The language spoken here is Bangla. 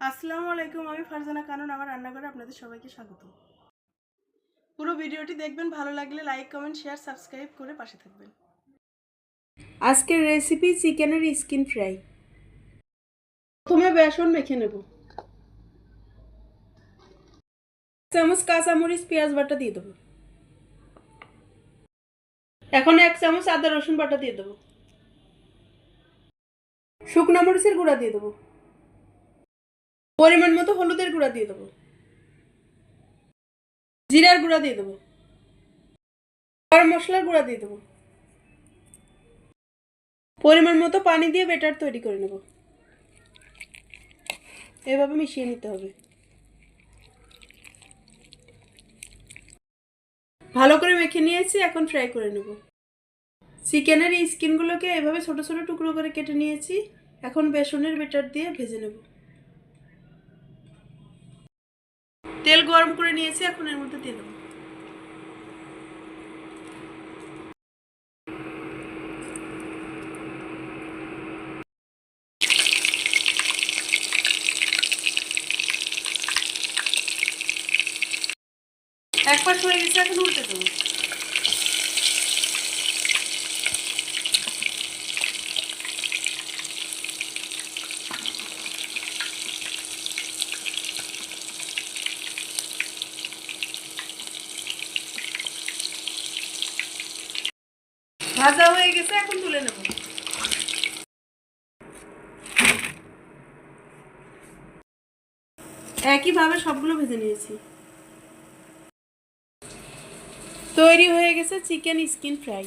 আসসালামু আলাইকুম, আমি ফারজানা কানন। আমার রান্নাঘরে আপনাদের সবাইকে স্বাগত। পুরো ভিডিওটি দেখবেন, ভালো লাগলে লাইক, কমেন্ট, শেয়ার, সাবস্ক্রাইব করে পাশে থাকবেন। আজকের রেসিপি চিকেনের স্কিন ফ্রাই। প্রথমে বেসন মেখে নেব। চামচ কাঁচামরিচ পেঁয়াজ বাটা দিয়ে দেবো। এখন 1 চামচ আদা রসুন বাটা দিয়ে দেবো। শুকনো মরিচের গুঁড়া দিয়ে দেবো। পরিমাণ মতো হলুদের গুঁড়া দিয়ে দেবো। জিরার গুঁড়া দিয়ে দেবো। গরম মশলার গুঁড়া দিয়ে দেবো। পরিমাণ মতো পানি দিয়ে ব্যাটার তৈরি করে নেব। এভাবে মিশিয়ে নিতে হবে। ভালো করে মেখে নিয়েছি, এখন ফ্রাই করে নেব। চিকেনের এই স্কিনগুলোকে এভাবে ছোট ছোট টুকরো করে কেটে নিয়েছি। এখন বেসনের ব্যাটার দিয়ে ভেজে নেব। তেল গরম করে নিয়েছি, এখন এর মধ্যে দিয়ে দেব। এক পাশ হয়ে গেছে, এখন উল্টে দেবো। ভাজা হয়ে গেছে, এখন তুলে নেব। একইভাবে সবগুলো ভেজে নিয়েছি। তৈরি হয়ে গেছে চিকেন স্কিন ফ্রাই।